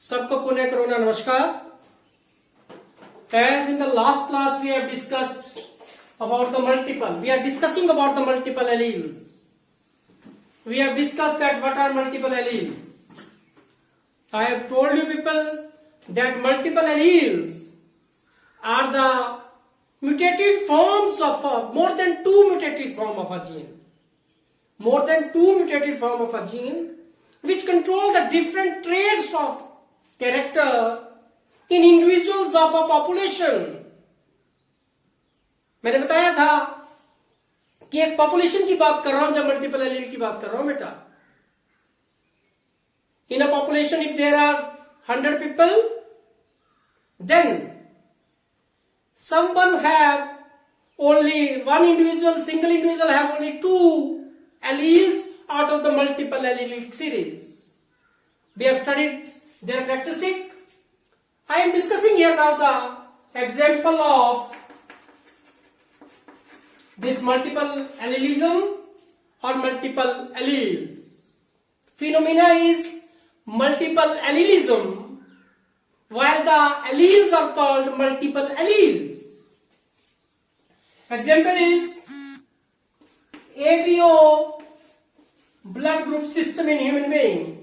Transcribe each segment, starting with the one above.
सबको पुनः करुणा नमस्कार. As in the last class we have discussed about the multiple. We are discussing about the multiple alleles. We have discussed that what are multiple alleles. I have told you people that multiple alleles are the mutated forms of more than two mutated form of a gene. More than two mutated form of a gene which control the different traits of character in individuals of a population. मैंने बताया था कि एक population की बात कर रहा हूं जब मल्टीपल एलील की बात कर रहा हूं बेटा. In a population if there are 100 people, then someone have only one individual, single individual have only two alleles out of the multiple allelic series. We have studied their characteristic. I am discussing here now the example of this multiple allelism or multiple alleles. Phenomena is multiple allelism, while the alleles are called multiple alleles. Example is ABO blood group system in human being.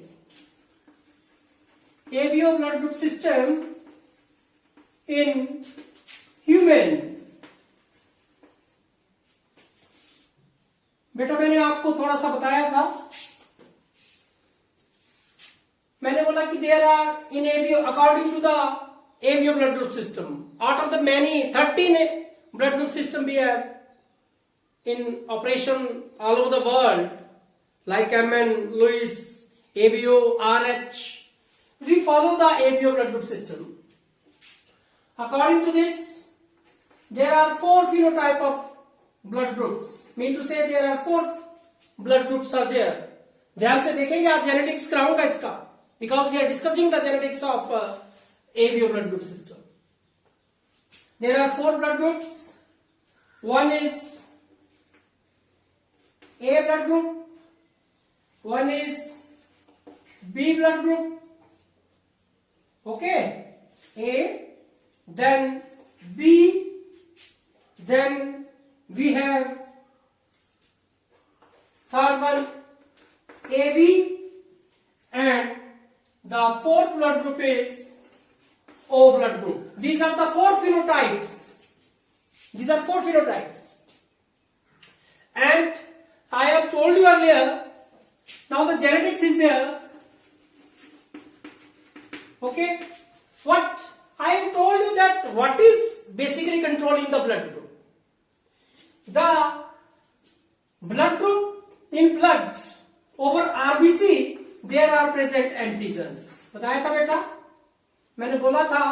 ABO blood group system in human. बेटा मैंने आपको थोड़ा सा बताया था. मैंने बोला कि there are in ABO according to the ABO blood group system, out of the many 13 blood group system we have in operation all over the world, like MN, Lewis, ABO, RH. We follow the ABO blood group system. According to this, there are 4 phenotype of blood groups. Mean to say there are 4 blood groups are there. ध्यान से देखेंगे आज genetics कराऊंगा इसका, because we are discussing the genetics of ABO blood group system. There are 4 blood groups. One is A blood group, one is B blood group. Okay, A, then B, then we have third one AB, and the 4th blood group is O blood group. These are the 4 phenotypes. These are 4 phenotypes. And I have told you earlier, now the genetics is there. Okay, what I have told you that what is basically controlling the blood group. The blood group in blood over RBC there are present antigens. बताया था बेटा, मैंने बोला था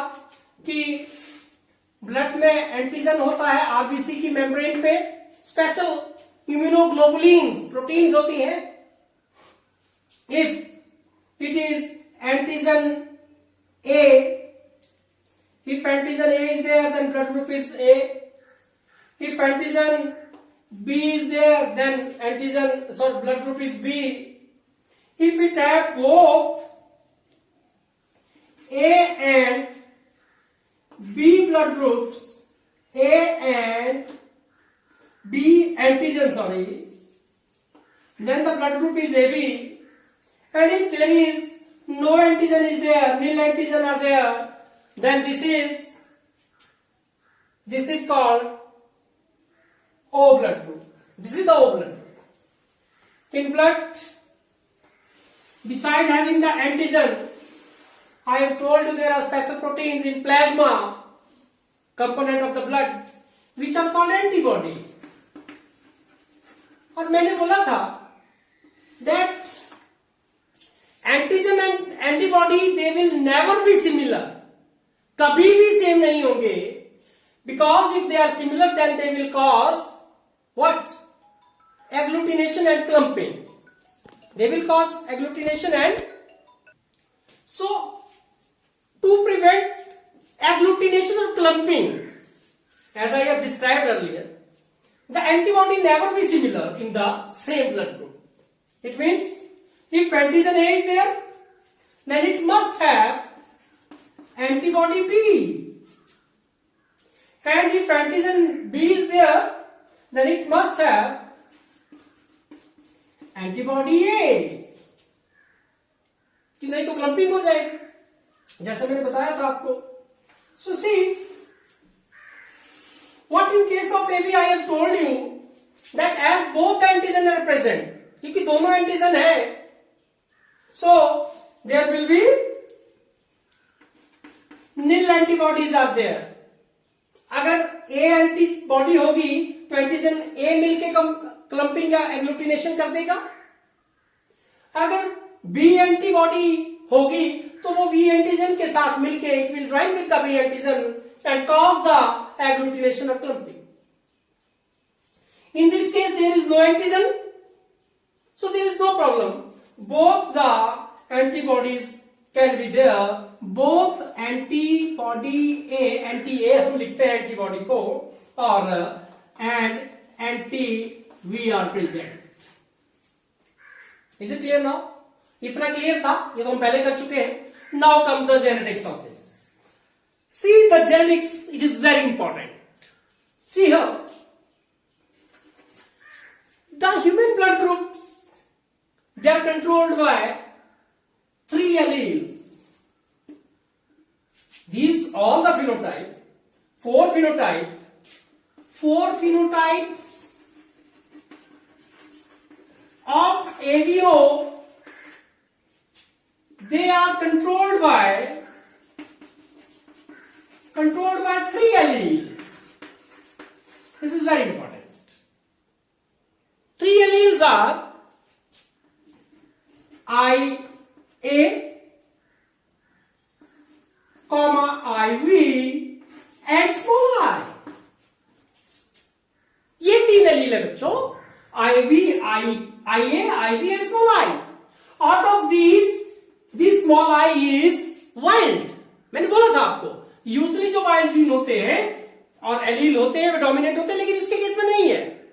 कि blood में antigen होता है आरबीसी की मेम्ब्रेन पे. स्पेशल इम्यूनोग्लोबुलिन्स प्रोटीन्स होती हैं. If it is antigen A, if antigen A is there, then blood group is A. If antigen B is there, then blood group is B. If it have both A and B blood groups, A and B antigen, then the blood group is AB. And if there is no antigen is there, nil antigen are there, then this is called O blood group. This is the O blood group. In blood, beside having the antigen, I have told you there are special proteins in plasma component of the blood which are called antibodies. और मैंने बोला था that antigen and antibody they will never be similar. कभी भी same नहीं होंगे, because if they are similar then they will cause what? Agglutination and clumping. They will cause agglutination and so to prevent agglutination और clumping, as I have described earlier, the antibody never be similar in the same blood group. It means if antigen A is there, then it must have antibody B. And if antigen B is there, then it must have antibody A. कि नहीं तो clumping हो जाएगी, जैसे मैंने बताया था आपको. So see, what in case of AB I have told you that as both antigen are present, क्योंकि दोनों एंटीजन है, so there will be nil antibodies are there. अगर A एंटीबॉडी होगी तो एंटीजन A मिलके क्लम्पिंग या agglutination कर देगा. अगर B एंटीबॉडी होगी तो वो B एंटीजन के साथ मिलके it will join with the B antigen and cause the agglutination of clumping. In this case there is no antigen, so there is no problem. Both the antibodies can be there. Both antibody A, anti A हम लिखते हैं antibody को, और and anti V are present. Is it clear now? इतना clear था, ये तो हम पहले कर चुके हैं. Now comes the genetics of this. See the genetics, it is very important. See here, the human blood groups, they are controlled by 3 alleles. These all the phenotype, 4 phenotypes of AVO, they are controlled by 3 alleles. This is very important. 3 alleles are IA, IV and small I. ये 3 allele है बच्चों, IV, IA, IV and small I. Out of these, this small I is wild. मैंने बोला था आपको, usually जो wild gene होते हैं और एलील होते हैं वे डोमिनेंट होते हैं, लेकिन इसके केस में नहीं है.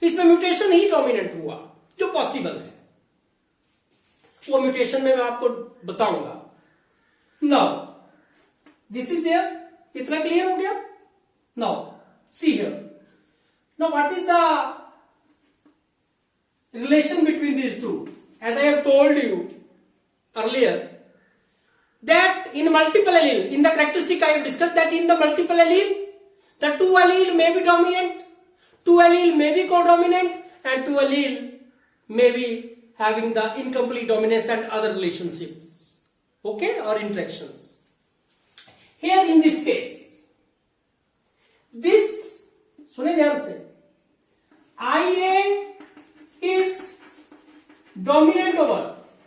इसमें म्यूटेशन ही डोमिनेंट हुआ जो पॉसिबल है. वो म्यूटेशन में मैं आपको बताऊंगा. Now this is there. इतना क्लियर हो गया? Now see here. Now what is the relation between these two? As I have told you earlier, that in multiple allele, in the characteristic I have discussed that in the multiple allele, the 2 allele may be dominant, 2 allele may be codominant, and 2 allele may be having the incomplete dominance and other relationships, okay, or interactions. Here in this case, this, सुने ध्यान से, IA is dominant over,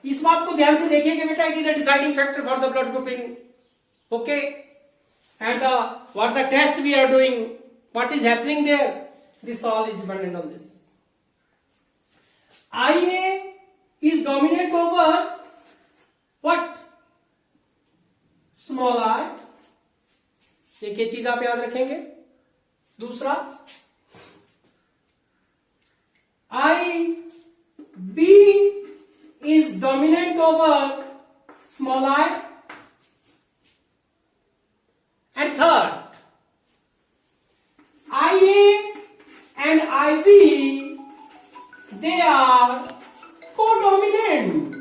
इस बात को ध्यान से देखिए कि बेटा it is the deciding factor for the blood grouping, okay, and what the test we are doing, what is happening there, this all is dependent on this. IA is dominant over what? Small I. एक ये चीज आप याद रखेंगे. दूसरा, IB is dominant over small I. And third, IA and IB, they are codominant.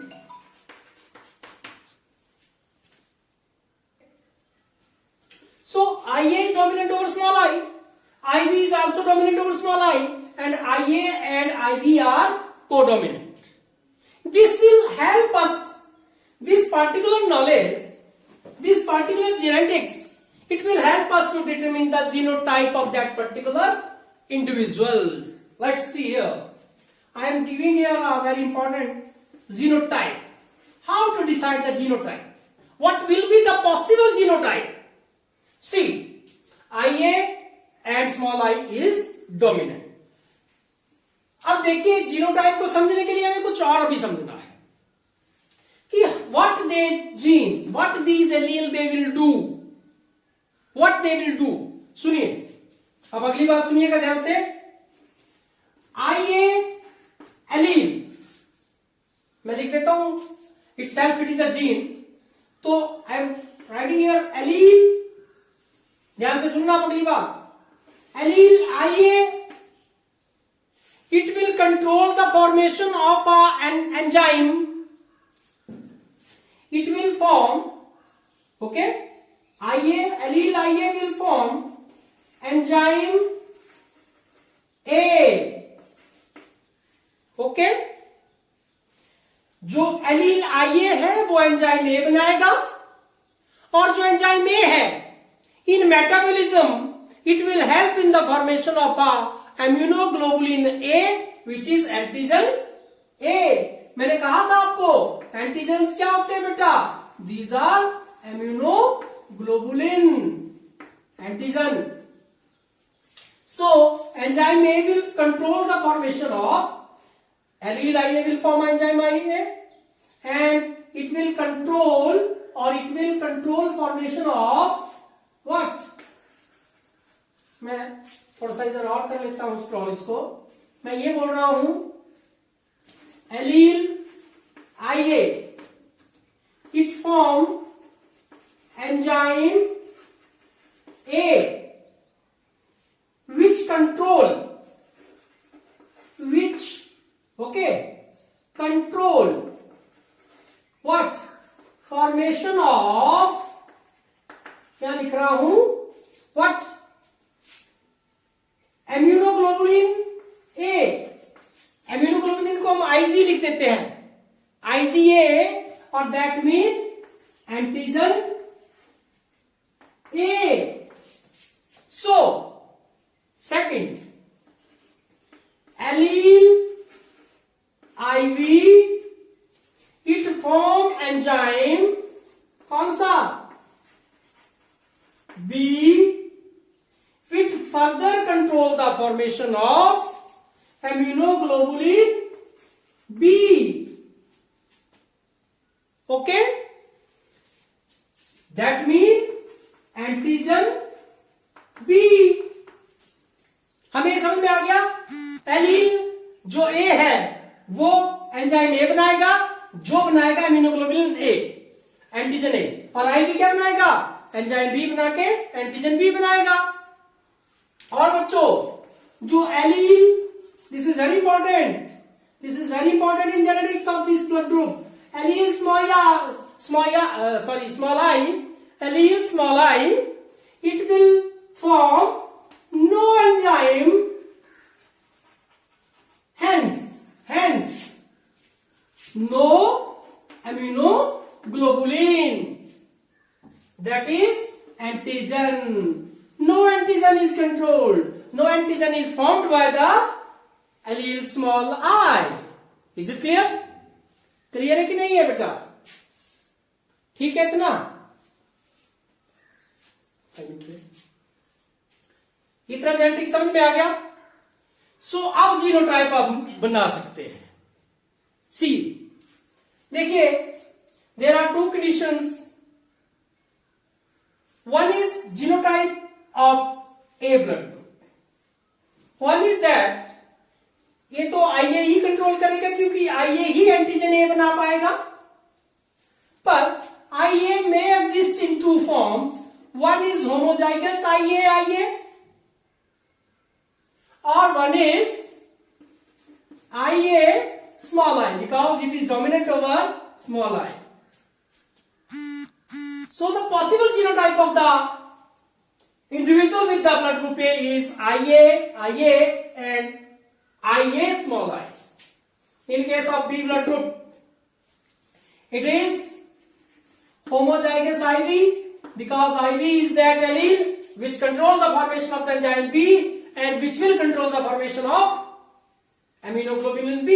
So IA is dominant over small I, IB is also dominant over small I, and IA and IB are codominant. This will help us, this particular knowledge, this particular genetics, it will help us to determine the genotype of that particular individuals. Let's see here. I am giving here a very important genotype. How to decide the genotype? What will be the possible genotype? See, IA and small I is dominant. अब देखिए genotype को समझने के लिए हमें कुछ और भी समझना है कि what they genes, what these allele they will do, what they will do. सुनिए, अब अगली बात सुनिएगा ध्यान से. IA allele मैं लिख देता हूं, itself it is a gene, तो I am writing here allele, ध्यान से सुनना अगली बार, allele IA, it will control the formation of an enzyme. It will form, okay, allele IA will form enzyme A, okay. जो allele IA है वो enzyme A बनाएगा, और जो एंजाइम A है इन metabolism it will help in the formation of a immunoglobulin A which is antigen A. मैंने कहा था आपको एंटीजन्स क्या होते हैं बेटा, these are immunoglobulin antigen. So enzyme A will control the formation of allele IA will form enzyme IA, and it will control formation of what? मैं थोड़ा सा इधर और कर लेता हूं स्क्रॉल इसको. मैं ये बोल रहा हूं allele IA it form enzyme A which control what? Formation of, क्या लिख रहा हूं, what? Immunoglobulin A. इम्यूनोग्लोबुलिन को हम IG लिख देते हैं, IgA, और that mean antigen A. So second, allele IV it form enzyme कौन सा, B, which further control the formation of immunoglobulin B. Okay, that means antigen B. हमें समझ में आ गया, एलील जो A है वो एंजाइम A बनाएगा, जो बनाएगा इम्यूनोग्लोबुलिन A, एंटीजन A, और IV क्या बनाएगा, एंजाइम B बना के एंटीजन B बनाएगा. और बच्चों जो allele, this is very important, in genetics of this blood group, allele small I, allele small I, it will form no enzyme, hence no immunoglobulin, that is antigen. No antigen is controlled, no antigen is formed by the allele small I. Is it clear? Clear है कि नहीं है बेटा, ठीक है इतना, इतना genetic समझ में आ गया. सो अब जीनोटाइप आप बना सकते हैं. सी देखिए, there are two conditions. One is genotype of A blood group, one is that ये तो आईए ही कंट्रोल करेगा क्योंकि आईए ही एंटीजन ए बना पाएगा. पर आईए में exist in two forms. One is homozygous IA, or one is IA small I, because it is dominant over small I. So the possible genotype of the individual with the blood group A is IA, and IA small I. In case of B blood group, it is homozygous IV, because IV is that allele which control the formation of the enzyme B and which will control the formation of immunoglobulin B,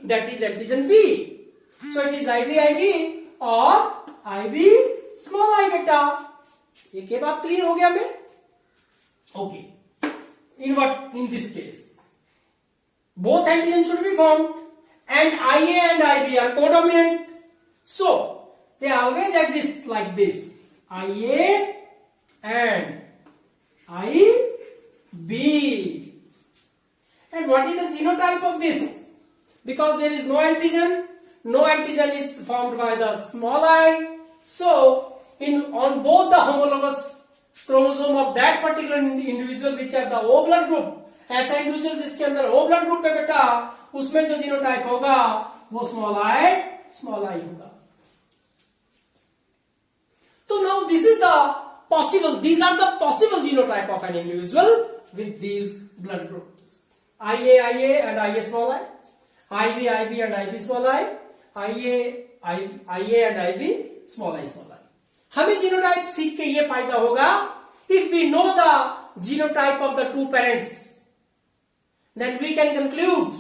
that is antigen B. So it is IV or IV small I beta. एक ये बात clear हो गया हमें. Okay. In this case, both antigens should be formed, and IA and IB are codominant. So they always exist like this. IA and IB. And what is the genotype of this? Because there is no antigen is formed by the small I, so on both the homologous chromosome of that particular individual which have the O blood group, ऐसा individual जिसके अंदर O blood group है बेटा, उसमें जो genotype होगा वो small I होगा. So now these are the possible genotype of an individual with these blood groups. IA and IA small I, IV and IV small I, IA and IV small I. हमें genotype सीख के ये फायदा होगा, if we know the genotype of the two parents, then we can conclude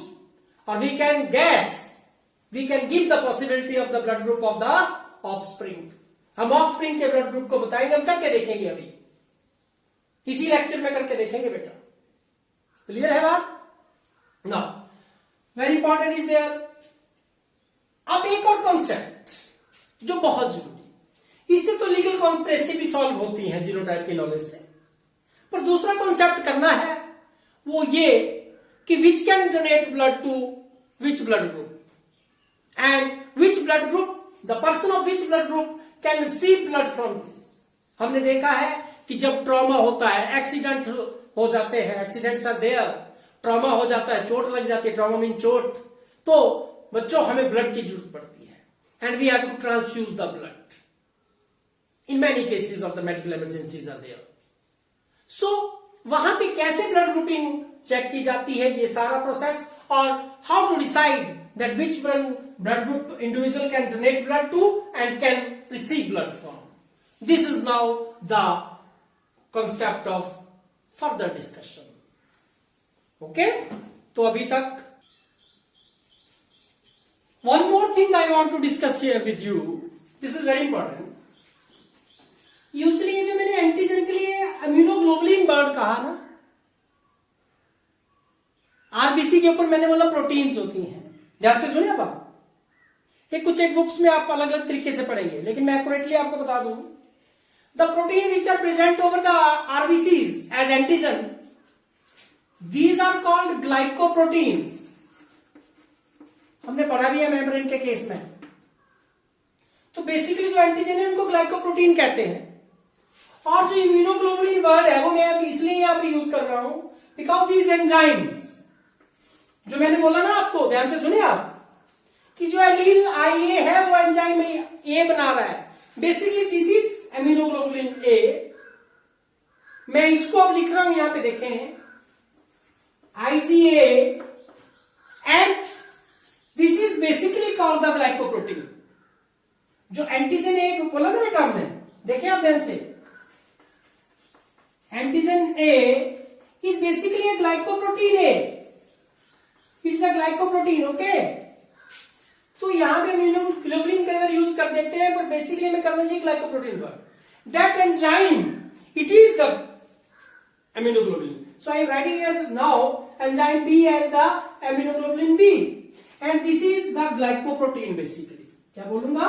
or we can guess, we can give the possibility of the blood group of the offspring. हम offspring के blood group को बताएंगे, हम करके देखेंगे, अभी इसी lecture में करके देखेंगे बेटा. क्लियर है बात? Now very important is there. अब एक और कॉन्सेप्ट जो बहुत जरूरी, इससे तो लीगल कॉन्स्पिरेसी भी सॉल्व होती है जीनोटाइप की नॉलेज से, पर दूसरा कॉन्सेप्ट करना है वो ये कि which can donate blood to which blood group and which blood group, the person of which blood group can receive blood from this. हमने देखा है कि जब ट्रॉमा होता है, एक्सीडेंट हो जाते हैं, एक्सीडेंट्स आर देयर, ट्रॉमा हो जाता है, चोट लग जाती है, ट्रॉमा मीन चोट, तो बच्चों हमें ब्लड की जरूरत पड़ती है and we have to transfuse the blood. In many cases of the medical emergencies are there. So वहां पे कैसे ब्लड ग्रुपिंग चेक की जाती है, ये सारा प्रोसेस, और how to decide that which one blood group individual can donate blood to and can receive blood from. This is now the concept of further discussion. Okay? तो अभी तक one more thing I want to discuss here with you. This is very important. Usually ये जो मैंने antigen के लिए immunoglobulin word कहा ना, आरबीसी के ऊपर मैंने बोला प्रोटीन्स होती हैं. ध्यान से सुनिए आप, ये कुछ एक बुक्स में आप अलग अलग तरीके से पढ़ेंगे, लेकिन मैं एक्यूरेटली आपको बता दूं, the protein which are present over the RBCs as antigen, these are called glycoproteins. हमने पढ़ा भी है मेम्ब्रेन के केस में. तो बेसिकली जो एंटीजन है उनको ग्लाइकोप्रोटीन कहते हैं. और जो इम्यूनोग्लोबुलिन वर्ड है वो मैं अभी इसलिए यहां पे यूज कर रहा हूं बिकॉज दीज एंजाइम्स, जो मैंने बोला ना आपको, ध्यान से सुनिए आप, कि जो एलील IA है वो एंजाइम ए बना रहा है. Basically this is immunoglobulin A. मैं इसको अब लिख रहा हूं, यहां पे देखें, IgA, and this is basically called the glycoprotein. जो एंटीजन ए बोला ना बेटा हमने, देखिए आप ध्यान से, antigen A is basically A glycoprotein A. It's a glycoprotein. Okay, तो यहां पे इम्यूनोग्लोबुलिन कई बार यूज कर देते हैं, पर बेसिकली में करना चाहिए ग्लाइकोप्रोटीन पर. That enzyme, it is the immunoglobulin. So I am writing here now enzyme B as the immunoglobulin B, and this is the glycoprotein. Basically क्या बोलूंगा,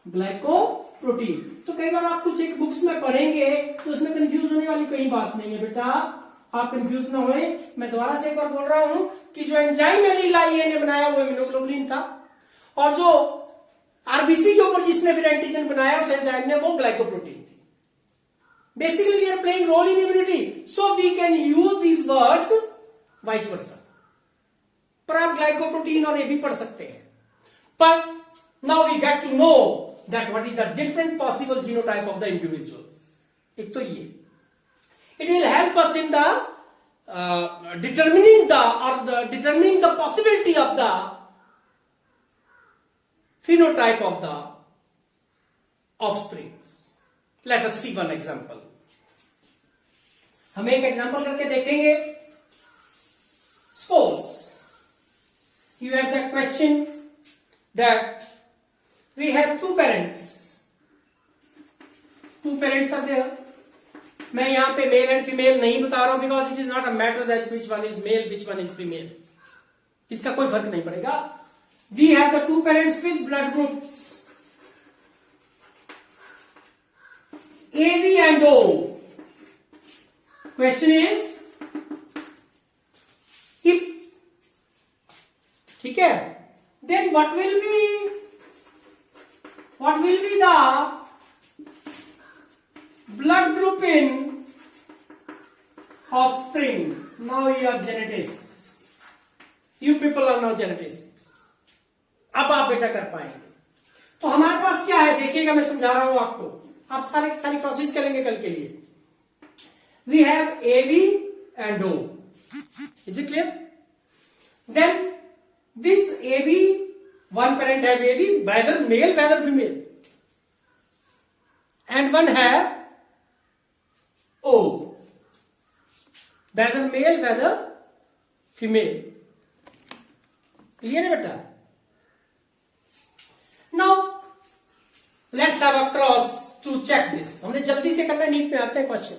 ग्लाइकोप्रोटीन. तो कई बार आप कुछ एक बुक्स में पढ़ेंगे तो उसमें कंफ्यूज होने वाली कोई बात नहीं है बेटा, आप कंफ्यूज ना होए. मैं दोबारा से एक बार बोल रहा हूं कि जो एंजाइम एलील IA ने बनाया वो इम्यूनोग्लोबुलिन था, और जो आरबीसी के ऊपर जिसने फिर एंटीजन बनाया उस एंजाइम ने, वो ग्लाइकोप्रोटीन थी. Basically they are playing role in immunity, so we can use these words vice versa. पर आप ग्लाइकोप्रोटीन और ये भी पढ़ सकते हैं. पर now we get to know that what is the different possible genotype of the individuals. एक तो ये, it will help us in the determining the possibility of the phenotype of the offsprings. Let us see one example. हम एक example करके देखेंगे. Suppose you have the question that we have two parents are there. मैं यहां पे male and female नहीं बता रहा हूं because it is not a matter that which one is male which one is female. इसका कोई फर्क नहीं पड़ेगा. We have the two parents with blood groups AB and O. Question is, if, ठीक है, then what will be the blood group in offspring. Now you are geneticists. You people are now geneticists. अब आप बेटा कर पाएंगे. तो हमारे पास क्या है देखिएगा, मैं समझा रहा हूं आपको. आप सारी प्रोसेस करेंगे कल के लिए. We have AV and O. Is it clear? Then this AV, one parent have AV, whether male, whether female, and one have O, whether male, whether female. Clear है बेटा? Now let's have a cross to check this. हमने जल्दी से करना है, NEET में आते हैं क्वेश्चन.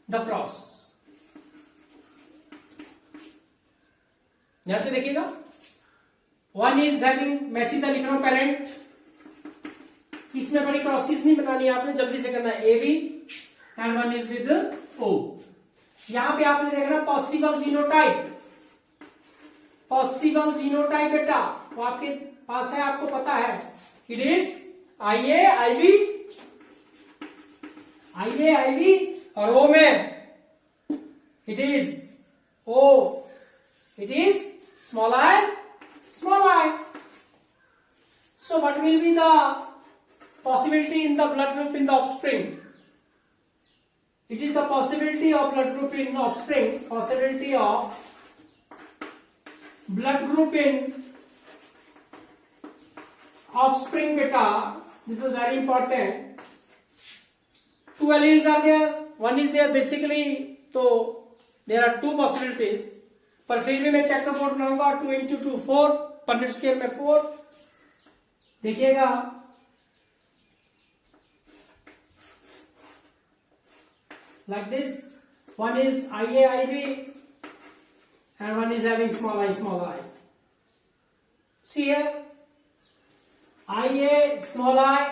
The cross. ध्यान से देखिएगा. वन इज हैविंग, मैं सीधा लिख रहा हूं पेरेंट. इसमें बड़ी क्रॉसेस नहीं बनानी है आपने, जल्दी से करना है. एवी and one is with O. यहां पे आपने देखना पॉसिबल जीनोटाइप. पॉसिबल जीनोटाइप बेटा वो आपके पास है, आपको पता है. It is IA IB, IA IB, और ओ में it is O, it is small I, small I. So what will be the possibility in the blood group in the offspring? It is the possibility of blood group in offspring, possibility of blood group in offspring beta. This is very important. Two alleles are there, one is there basically, so there are two possibilities. पर फिर भी मैं check board बनाऊंगा. 2 into 2 4, Punnett scale में 4. देखिएगा like this. One is IA IV and one is having small I small I. See here IA small I,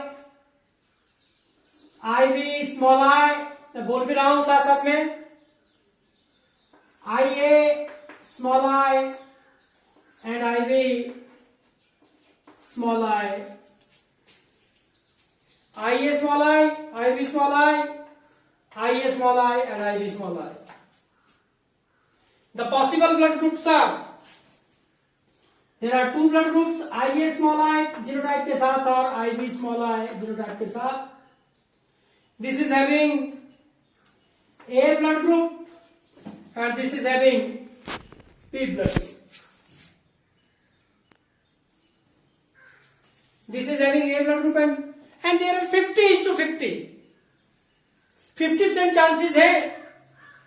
IV small I. मैं बोल भी रहा हूं साथ साथ में. आईए small I and IV small I. IA small I, IV small I, IA small I and IV small I. The possible blood groups are, there are two blood groups, IA small I genotype के साथ और IV small I genotype के साथ. This is having A blood group and this is having P blood. This is having A blood group and there are 50:50. 50% chances है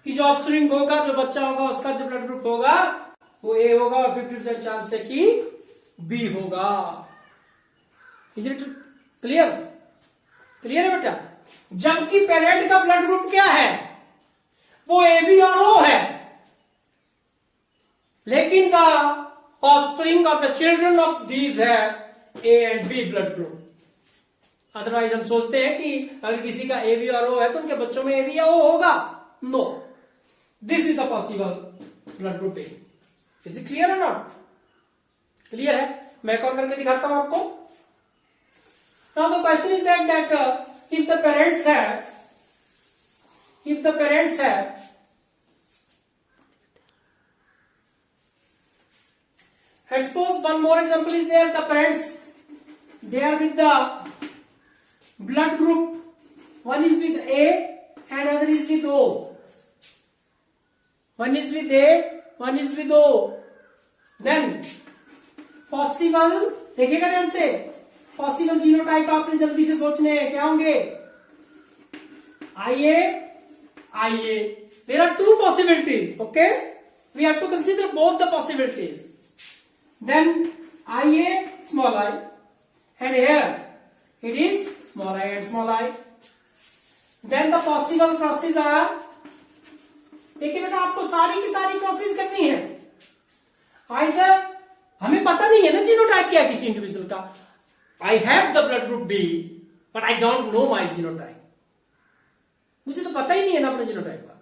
कि जो offspring होगा, जो बच्चा होगा, उसका जो ब्लड ग्रुप होगा वो A होगा, और 50% चांस है कि B होगा. Is it clear? क्लियर है बेटा? जबकि पेरेंट का ब्लड ग्रुप क्या है? वो AB और O है, लेकिन the offspring of the children of these है A and B blood group. Otherwise हम सोचते हैं कि अगर किसी का ए बी और ओ है तो उनके बच्चों में ए बी या ओ होगा. No, this is the possible blood group A. Is it clear और नॉट? क्लियर है? मैं कौन करके दिखाता हूं आपको. Now the question is that if the parents have and suppose one more example is there. The parents, they are with the blood group, one is with A and other is with O. One is with A, one is with O. Then possible, देखिएगा ध्यान से, possible genotype आपने जल्दी से सोचने हैं. क्या होंगे? IA, IA. There are two possibilities. Okay, we have to consider both the possibilities. Then IA small I and here it is small I and small I. Then the possible crosses are, देखिए बेटा आपको सारी की सारी crosses करनी है. Either हमें पता नहीं है ना जीनोटाइप क्या है किसी इंडिविजुअल का. I have the blood group B but I don't know my genotype. मुझे तो पता ही नहीं है ना अपने जीनोटाइप का.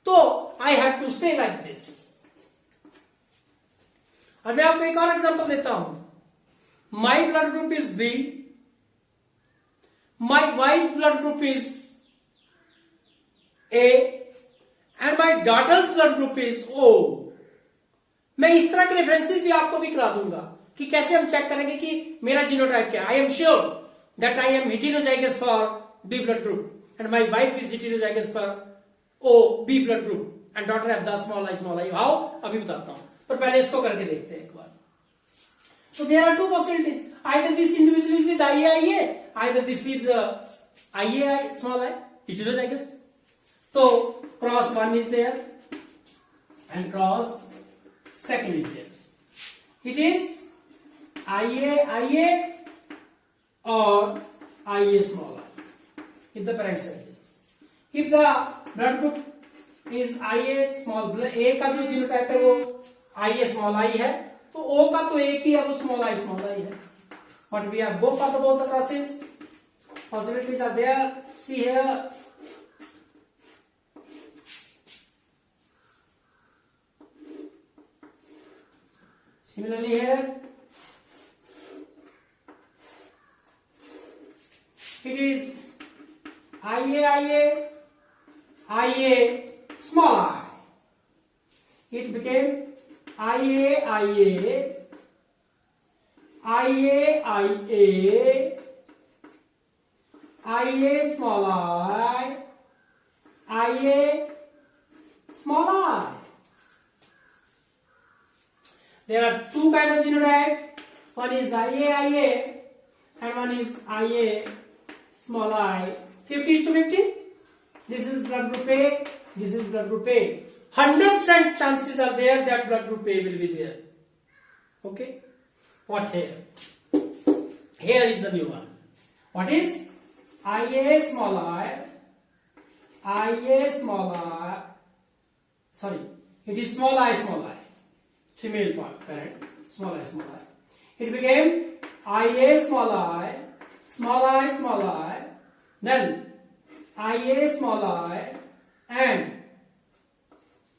तो I have to say like this. और मैं आपको एक और एग्जांपल देता हूं. My blood group is B, my wife blood group is A and my daughter's blood group is O. मैं इस तरह के रेफरेंसेस भी आपको भी करा दूंगा कि कैसे हम चेक करेंगे कि मेरा जीनोटाइप क्या है. I am sure that I am heterozygous for B blood group and my wife is heterozygous for O B blood group and daughter have the small I. How? अभी बताता हूं, पर पहले इसको करके देखते हैं एक बार. So there are two possibilities. Either this individual is with IA, either this is IA small I, heterozygous. So cross 1 is there and cross second is there. It is IA or IA small I. If the parents are this. If the blood group is IA small A का जो genotype है वो IA small I है, तो O का तो एक ही है, वो small I है. But we have both the crosses. Possibilities are there. See here. Similarly here, it is IA small I. It became IA small I small I. There are two kinds of genotype. One is IA and one is IA small I. 50:50. This is blood group A. This is blood group A. 100% chances are there that blood group A will be there. Okay. What here? Here is the new one. What is IA small I? IA small I. Sorry, it is small I. Female parent. Small I. It became IA small I. Then IA small I and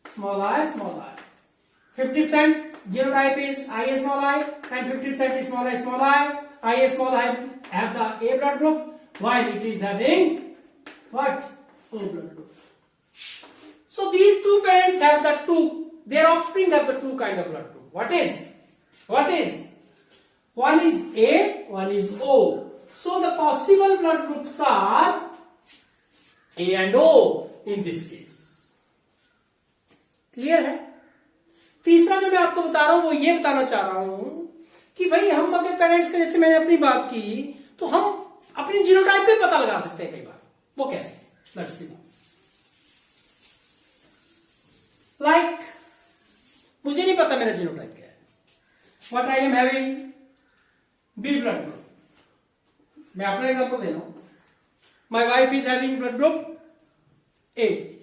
small I. 50% genotype is IA small I and 50% is small I. IA small I have the A blood group while it is having what? O blood group. So these two parents have the two, their offspring have the two kind of blood group. What is? One is A, one is O. So the possible blood groups are A and O in this case. Clear है? तीसरा जो मैं आपको बता रहा हूं वो ये बताना चाह रहा हूं कि भाई हम अगर पेरेंट्स का, जैसे मैंने अपनी बात की, तो हम अपनी जीनोटाइप पे पता लगा सकते हैं कई बार. वो कैसे? Let's see. लाइक मुझे नहीं पता मेरा जीनोटाइप क्या है, but I am having B blood group. मैं अपना एग्जांपल दे रहा हूं. My wife is having blood group A.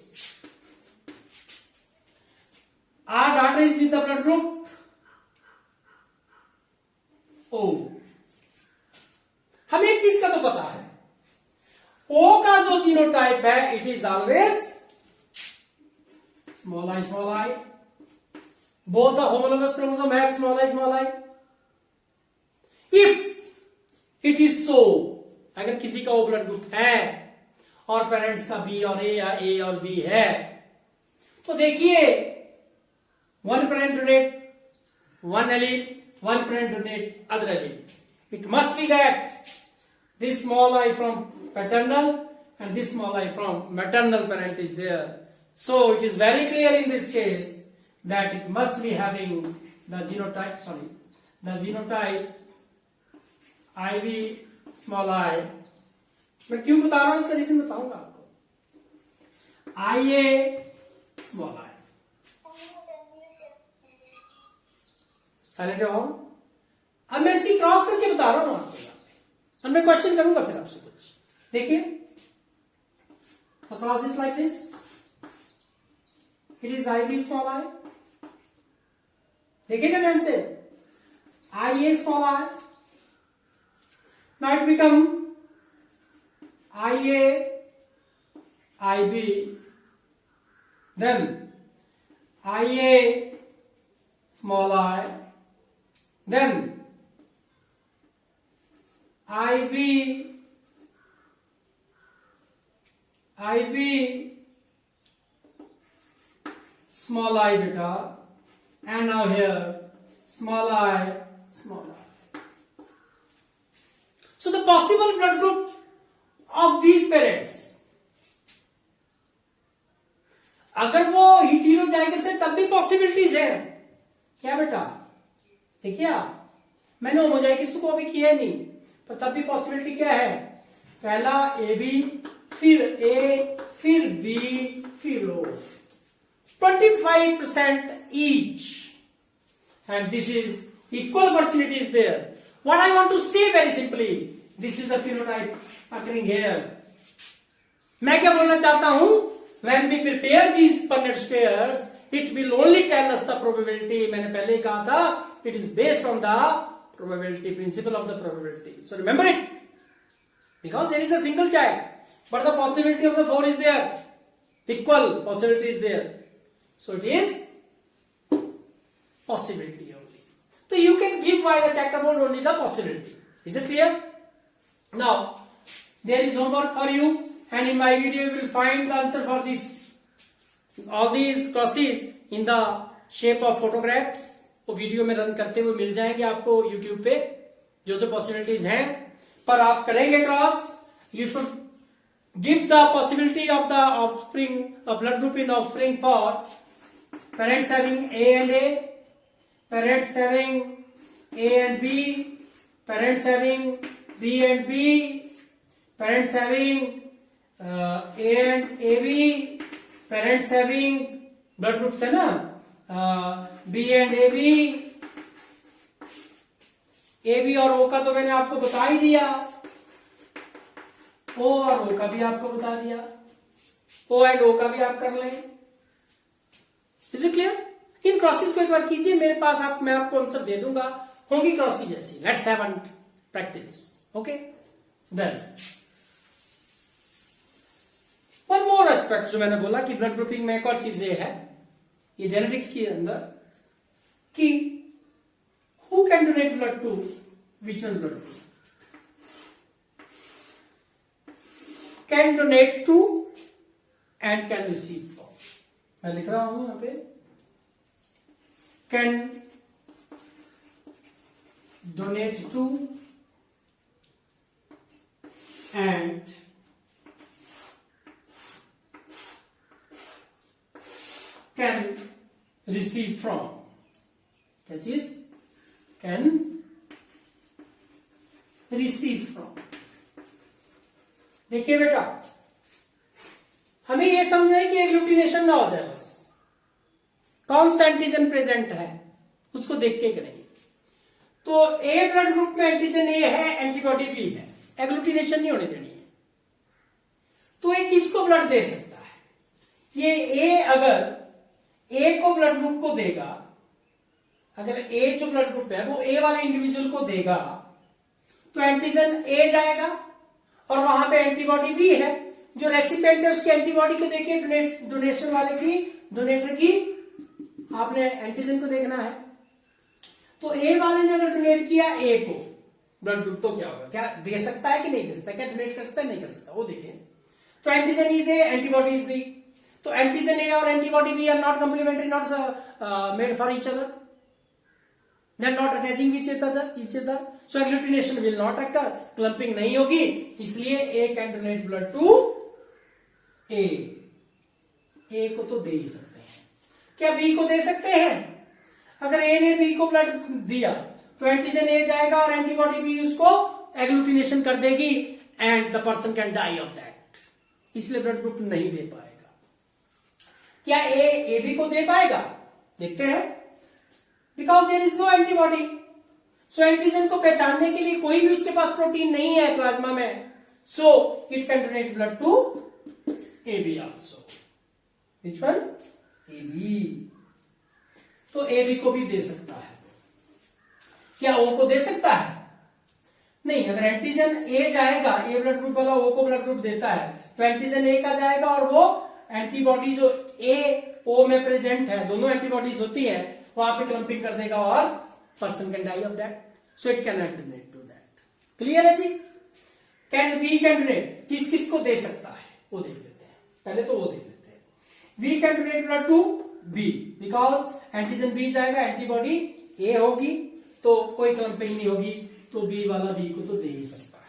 Our daughter is with the blood group O. हमें एक चीज का तो पता है, O का जो जीनोटाइप है, it is always small I. Both the homologous chromosome have small I. If it is so, अगर किसी का O ब्लड ग्रुप है और पेरेंट्स का B और A या A और B है, तो देखिए one parent donate one allele, one parent donate other allele. It must be that this small I from paternal and this small I from maternal parent is there. So it is very clear in this case that it must be having the genotype IV small I. मैं क्यों बता रहा हूं, इसका reason बताऊंगा आपको. IA small I. Silent रहो. अब मैं इसकी क्रॉस करके बता रहा हूं आपको. अब मैं क्वेश्चन करूंगा फिर आपसे कुछ. देखिए, the cross is like this. It is IV small I. देखिएगा ध्यान से. IA small I. Now it become IA IB. Then IA small I. Then IB small I beta, and now here small I, small I. So the possible blood group of these parents, अगर वो heterozygous है तब भी possibilities है क्या बेटा? देखिए आप, मैंने होमोजाइगस को अभी किया नहीं, पर तब भी पॉसिबिलिटी क्या है? पहला ए बी, फिर ए, फिर बी, फिर ओ, 25% each, and this is equal opportunity is there. What I want to say very simply, this is the phenotype occurring here. मैं क्या बोलना चाहता हूं? When we prepare these Punnett squares, it will only tell us the probability. मैंने पहले ही कहा था, it is based on the probability, principle of the probability. So remember it, because there is a single child, but the possibility of the 4 is there, equal possibility is there. So it is possibility only. So you can give by the checkerboard only the possibility. Is it clear? Now there is homework for you, and in my video you will find the answer for this, all these crosses in the shape of photographs. वो video में run करते हुए मिल जाएंगे आपको YouTube पे, जो जो possibilities हैं, पर आप करेंगे cross. You should give the possibility of the offspring, blood group in offspring for parents having A and A, parents having A and B, parents having B and B, parents having A and AB, parents having blood groups है ना, B and AB, AB और O का तो मैंने आपको बता ही दिया, O और O का भी आपको बता दिया, O and O का भी आप कर लें. Is it clear? In crosses को एक बार कीजिए मेरे पास, आप, मैं आपको आंसर दे दूंगा, होंगी क्रॉसी जैसी. Let's have an practice. Okay, then one more aspect जो मैंने बोला कि ब्लड ग्रुपिंग में एक और चीज ये है, ये जेनेटिक्स के अंदर, कि who can donate blood to which one blood group, can donate to and can receive from. मैं लिख रहा हूं यहां पे, can donate to and can receive from. क्या चीज? Can receive from. देखिए बेटा, हमें यह समझना है कि एग्लूटिनेशन ना हो जाए, बस कौन सा एंटीजन प्रेजेंट है उसको देख के करेंगे. तो ए ब्लड ग्रुप में एंटीजन ए है, एंटीबॉडी बी है, एग्लूटिनेशन नहीं होने देनी है. तो ये किसको ब्लड दे सकता है? ये ए अगर ए को ब्लड ग्रुप को देगा, अगर ए जो ब्लड ग्रुप है वो ए वाले इंडिविजुअल को देगा, तो एंटीजन ए जाएगा और वहां पे एंटीबॉडी बी है, जो रेसिपिएंट है उसकी एंटीबॉडी को देखिए, डोनेशन वाले की, डोनेटर की, आपने एंटीजन को देखना है. तो ए वाले ने अगर डोनेट किया ए को ब्लड ग्रुप, तो क्या होगा? क्या दे सकता है कि नहीं दे सकता? क्या डोनेट कर सकता है, नहीं कर सकता? वो देखें. तो antigen is A, antibody is B. तो एंटीजन ए और antibody B are not complementary, not made for each other, they are not attaching each other, so agglutination will not occur, clumping नहीं होगी, इसलिए A can donate blood to A. A को तो दे ही सकते हैं. क्या B को दे सकते हैं? अगर A ने B को ब्लड दिया तो एंटीजन A जाएगा और एंटीबॉडी B उसको एग्लूटिनेशन कर देगी, and the person can die off that. इसलिए ब्लड ग्रुप नहीं दे पाएगा. क्या A B को दे पाएगा? देखते हैं. Because there is no antibody, so antigen को पहचानने के लिए कोई भी उसके पास प्रोटीन नहीं है प्लाज्मा में, so it can donate blood to AB also. Which one? AB. तो AB को भी दे सकता है. क्या O को दे सकता है? नहीं. अगर एंटीजन A जाएगा, A ब्लड ग्रुप वाला O को ब्लड ग्रुप देता है, तो एंटीजन A का जाएगा और वो एंटीबॉडी जो A O में प्रेजेंट है, दोनों एंटीबॉडीज होती है, वहां पे क्लम्पिंग कर देगा और person can die off that. So it can not donate to that. Clear है जी? कैन वी कैन डोनेट, किस किस को दे सकता है वो देख लेते हैं. पहले तो वो देख लेते हैं. We can donate blood to B, because antigen B जाएगा, एंटीबॉडी ए होगी, तो कोई क्लम्पिंग नहीं होगी, तो बी वाला बी को तो दे ही सकता है।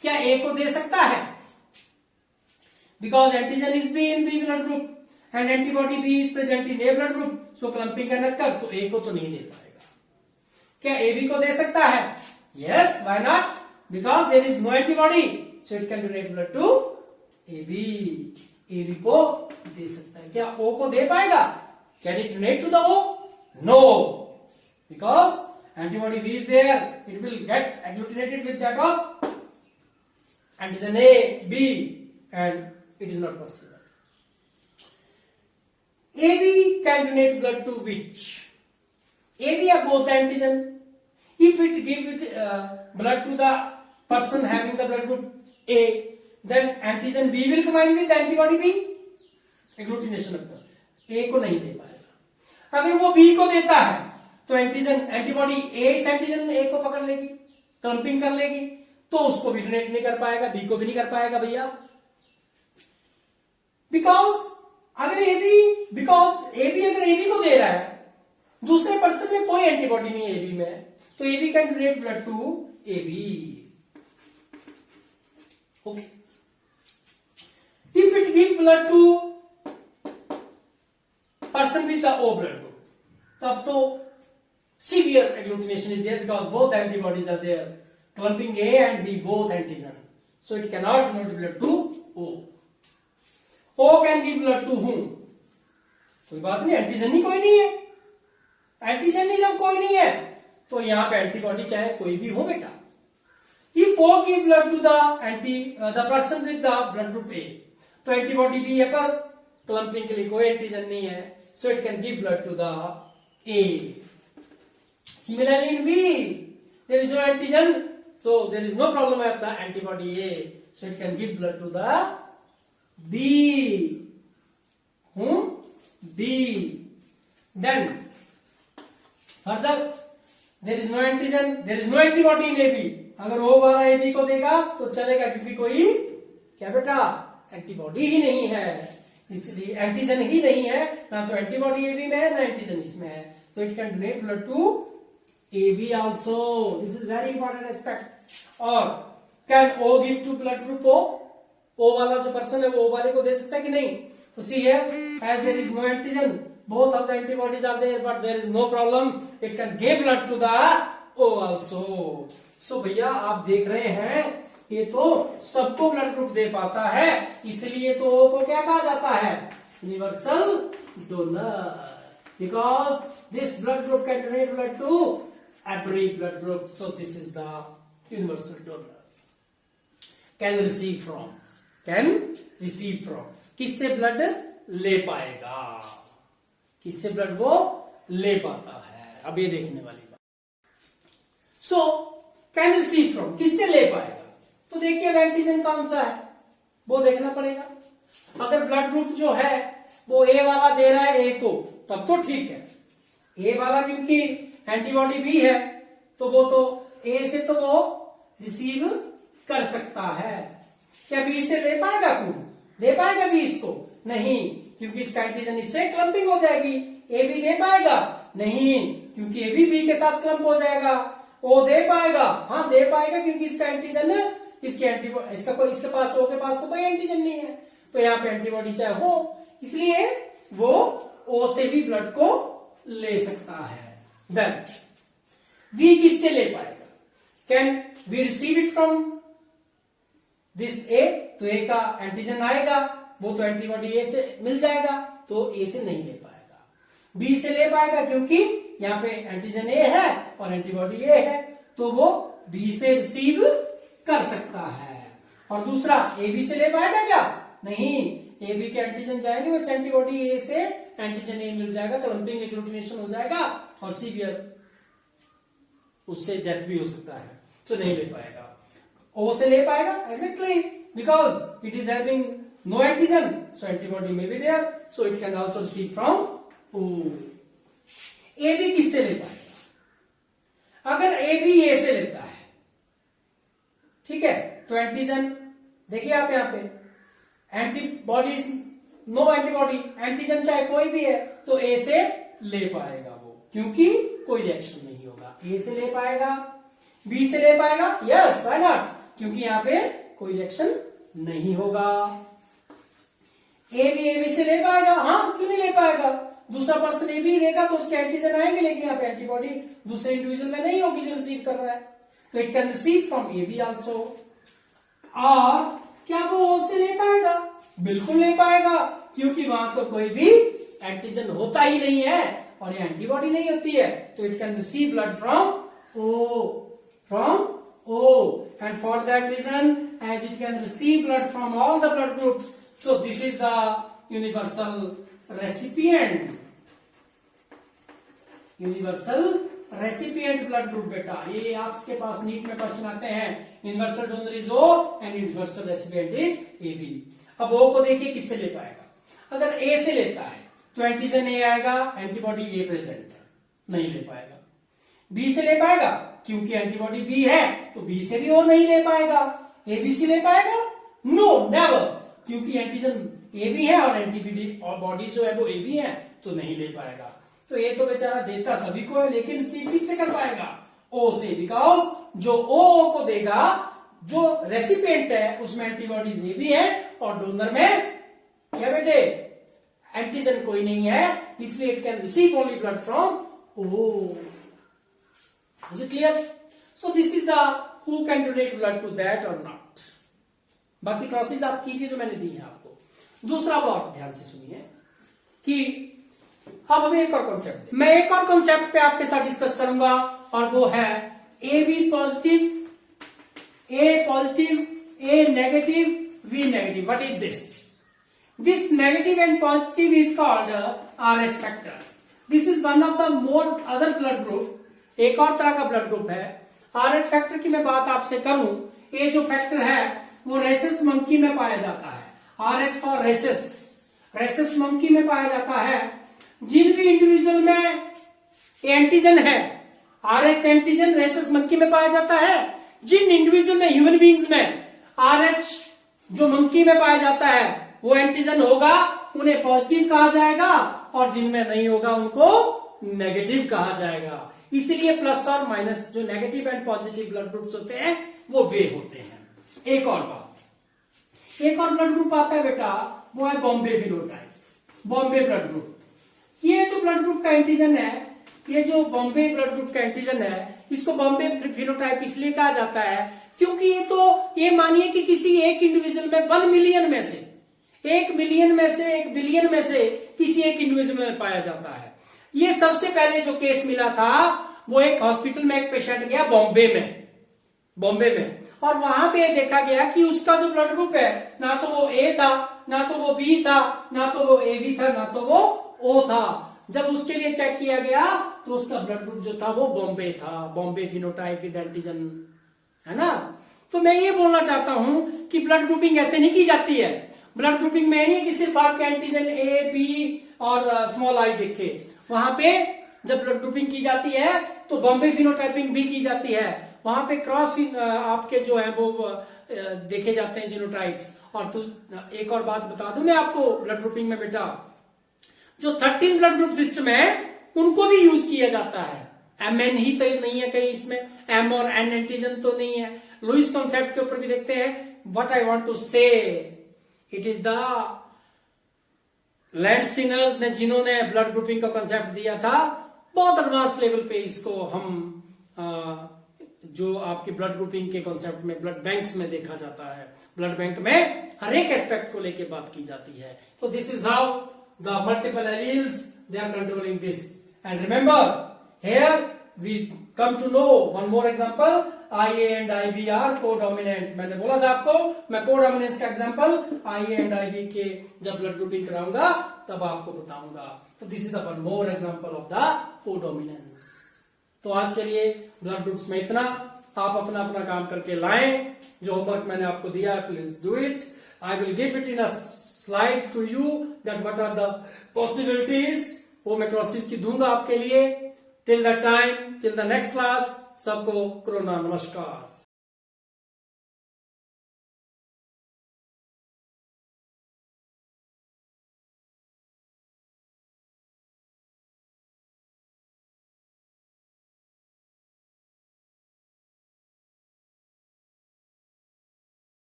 क्या ए को दे सकता है? Because antigen is B in B blood group and antibody B is present in A blood group, so clumping का नक्कर, तो ए को तो नहीं दे पाएगा। क्या ए बी को दे सकता है? Yes, why not, because there is no antibody, so it can donate blood to A B. A B को दे सकता है। क्या ओ को दे पाएगा? Can it donate to the O? No, because antibody B is there, it will get agglutinated with that of antigen A, B, and it is not possible. AB can donate blood to which? AB are both antigen. If it gives blood to the person having the blood group A, then antigen B will combine with antibody B. Agglutination of the A को नहीं दे पाएगा। अगर वो B को देता है तो एंटीबॉडी ए इस एंटीजन ए को पकड़ लेगी, क्लम्पिंग कर लेगी, तो उसको भी डोनेट नहीं कर पाएगा, बी को भी नहीं कर पाएगा भैया। बिकॉज अगर ए बी अगर ए बी को दे रहा है, दूसरे पर्सन में कोई एंटीबॉडी नहीं है ए बी में, तो A B can donate blood to A B. Okay, if it give blood to person with the O blood group, तब तो severe agglutination is there because both antibodies are there, clumping A and B both antigen, so it cannot donate blood to O. O can give blood to whom? कोई बात नहीं, antigen ही कोई नहीं है, antigen ही जब कोई नहीं है तो यहां पे एंटीबॉडी चाहे कोई भी हो बेटा। If O give blood to the person with the blood group A, तो एंटीबॉडी B है पर क्लम्पिंग के लिए कोई एंटीजन नहीं है, so it can give blood to the A. Similarly in B, there is no antigen, so there is no problem of the antibody A, so it can give blood to the B. Whom? B. Then further, there is no antigen, there is no antibody in AB. अगर O वाला AB को देगा तो चलेगा, क्योंकि कोई क्या बेटा एंटीबॉडी ही नहीं है, इसलिए एंटीजन ही नहीं है, ना तो एंटीबॉडी AB में है ना एंटीजन इसमें है, तो it can donate blood to AB also. This is very important aspect. और can O give to blood group O? O वाला जो पर्सन है वो O वाले को दे सकता है कि नहीं? तो see here, as there is no antigen, both of the antibodies are there, but there is no problem. It can give blood to the O also. So भैया आप देख रहे हैं, ये तो सबको ब्लड ग्रुप दे पाता है, इसलिए तो O को क्या कहा जाता है? Universal donor. Because this blood group can donate blood to every blood group, so this is the universal donor. Can receive from, किससे ब्लड ले पाएगा, किससे ब्लड वो ले पाता है, अब ये देखने वाली बात। सो कैन रिसीव फ्रॉम, किससे ले पाएगा, तो देखिए एंटीजन कौन सा है वो देखना पड़ेगा। अगर ब्लड ग्रुप जो है वो ए वाला दे रहा है ए को, तब तो ठीक है, ए वाला क्योंकि एंटीबॉडी भी है, तो वो तो ए से तो वो रिसीव कर सकता है। क्या बी से ले पाएगा, क्यों दे पाएगा बी इसको? नहीं, क्योंकि इसका एंटीजन इससे क्लम्पिंग हो जाएगी। ए भी दे पाएगा? नहीं, क्योंकि ए भी बी के साथ क्लम्प हो जाएगा। ओ दे पाएगा? हाँ दे पाएगा, क्योंकि इसका एंटीजन इसके पास ओ के पास तो कोई एंटीजन नहीं है, तो यहाँ पे एंटीबॉडी चाहे हो, इसलिए वो ओ से भी ब्लड को ले सकता है। देन वी किससे ले पाएगा? Can we receive it from this A, तो ए का एंटीजन आएगा, वो तो एंटीबॉडी ए से मिल जाएगा, तो ए से नहीं ले पाएगा। बी से ले पाएगा, क्योंकि यहाँ पे एंटीजन ए है और एंटीबॉडी ए है, तो वो बी से रिसीव कर सकता है। और दूसरा ए बी से ले पाएगा क्या? नहीं, ए बी के एंटीजन जाएंगे, वैसे एंटीबॉडी ए से एंटीजन ए मिल जाएगा, क्लम्पिंग एग्लूटिनेशन हो जाएगा और सीवियर उससे डेथ भी हो सकता है, तो नहीं ले पाएगा। ओ से ले पाएगा? Exactly, because it is having no antigen, so antibody में B there, so it can also receive from O. A B किससे ले पाएगा? अगर ए बी ए से लेता है, ठीक है, तो एंटीजन देखिए आप यहां पे एंटीबॉडीज नो एंटीबॉडी, एंटीजन चाहे कोई भी है तो ए से ले पाएगा वो, क्योंकि कोई रिएक्शन नहीं होगा। ए से ले पाएगा, बी से ले पाएगा, यस व्हाई नॉट, क्योंकि यहां पे कोई रिएक्शन नहीं होगा। ए बी से ले पाएगा, हाँ क्यों नहीं ले पाएगा, दूसरा पर्सन ए बी देगा तो उसके एंटीजन आएंगे, लेकिन यहाँ पे एंटीबॉडी दूसरे इंडिविजुअल में नहीं होगी जो रिसीव कर रहा है, तो it can receive from A B also. और क्या वो ओ से ले पाएगा, बिल्कुल ले पाएगा, क्योंकि वहां तो कोई भी एंटीजन होता ही नहीं है और ये एंटीबॉडी नहीं होती है, तो it can receive blood from O, and for that reason, as it can receive blood from all the blood groups, so this is the universal recipient. Universal recipient blood group बेटा, ये आपके पास NEET में question आते हैं। Universal donor is O and universal recipient is AB। अब O को देखिए किससे ले पाएगा, अगर A से लेता है तो एंटीजन A आएगा, एंटीबॉडी A प्रेजेंट है, नहीं ले पाएगा। B से ले पाएगा, क्योंकि एंटीबॉडी B है तो B से भी O नहीं ले पाएगा। AB से ले पाएगा, नो नेवर, क्योंकि एंटीजन AB है और एंटीबॉडी और बॉडी जो है वो AB है, तो नहीं ले पाएगा। तो ये तो बेचारा देता सभी को है, लेकिन रिसीव किससे कर पाएगा, O से, बिकॉज जो O को देगा, जो रेसिपिएंट है उसमें एंटीबॉडीज AB है और डोनर में क्या बेटे एंटीजन कोई नहीं है, इसलिए it can receive only blood from O। Is it clear? So this is the who can donate blood to that or not. बाकी क्रॉसेस आप कीजिए जो मैंने दी है आपको। दूसरा बहुत ध्यान से सुनिए कि अब हमें एक और कॉन्सेप्ट, मैं एक और कॉन्सेप्ट पे आपके साथ डिस्कस करूंगा और वो है A B positive, A positive, A negative, B negative. What is this? This negative and positive is called RH factor. This is one of the more other blood group, एक और तरह का ब्लड ग्रुप है। RH factor की मैं बात आपसे करूं, ये जो फैक्टर है वो रेसिस मंकी में पाया जाता है। RH for rhesus, rhesus monkey में पाया जाता है। जिन भी इंडिविजुअल में एंटीजन है, RH एंटीजन रेसिस मंकी में पाया जाता है। जिन इंडिविजुअल में, ह्यूमन बींग्स में RH जो मंकी में पाया जाता है वो एंटीजन होगा, उन्हें पॉजिटिव कहा जाएगा, और जिनमें नहीं होगा उनको नेगेटिव कहा जाएगा। इसीलिए प्लस और माइनस जो negative and positive blood groups होते हैं वो वे होते हैं। एक और बात, एक और ब्लड ग्रुप आता है बेटा, वो है Bombay phenotype, Bombay blood group. ये जो ब्लड ग्रुप का एंटीजन है, ये जो बॉम्बे ब्लड ग्रुप का एंटीजन है, इसको बॉम्बे फिनोटाइप इसलिए कहा जाता है क्योंकि ये मानिए कि किसी एक इंडिविजुअल में 1 मिलियन में से, 1 मिलियन में से, 1 बिलियन में से किसी एक इंडिविजुअल में पाया जाता है। ये सबसे पहले जो केस मिला था वो एक हॉस्पिटल में एक पेशेंट गया बॉम्बे में, और वहां पे देखा गया कि उसका जो ब्लड ग्रुप है, ना तो वो ए था, ना तो वो बी था, ना तो वो AB था, ना तो वो O था। जब उसके लिए चेक किया गया तो उसका ब्लड ग्रुप जो था वो बॉम्बे था, बॉम्बे फिनोटाइप विद एंटीजन, है ना। तो मैं ये बोलना चाहता हूं कि ब्लड ग्रुपिंग ऐसे नहीं की जाती है। ब्लड ग्रुपिंग में नहीं कि सिर्फ आपके एंटीजन A, B और स्मॉल i देखे, वहां पे जब ब्लड ग्रुपिंग की जाती है तो बॉम्बे फिनोटाइपिंग भी की जाती है। वहां पे क्रॉस आपके जो है वो देखे जाते हैं जीनोटाइप्स। और तो एक और बात बता दूं मैं आपको, ब्लड ग्रुपिंग में बेटा जो 13 ब्लड ग्रुप सिस्टम है उनको भी यूज किया जाता है। MN ही तो नहीं है कहीं इसमें, M और N एंटीजन तो नहीं है। लुईस कॉन्सेप्ट के ऊपर भी देखते हैं। व्हाट आई वांट टू से, इट इज द लैंडस्टीनर ने जिन्होंने ब्लड ग्रुपिंग का कंसेप्ट दिया था, बहुत एडवांस लेवल पे इसको हम जो आपके ब्लड ग्रुपिंग के कंसेप्ट में ब्लड बैंक्स में देखा जाता है। ब्लड बैंक में हर एक एस्पेक्ट को लेके बात की जाती है। तो this is how the multiple alleles they are controlling this. And remember here we come to know one more example, IA and IB are codominant. मैंने बोला था आपको, मैं कोडोमिनेंस का एग्जांपल IA एंड IB के जब ब्लड ग्रुपिंग कराऊंगा तब आपको बताऊंगा। तो this is the one more example of the codominance. तो आज के लिए ब्लड ग्रुप्स में इतना। आप अपना अपना काम करके लाएं। जो होमवर्क मैंने आपको दिया है, please do it. I will give it in a slide to you that what are the possibilities. वो मैं क्रॉसेस की दूंगा आपके लिए। Till the time, till the next class, सबको कोरोना नमस्कार।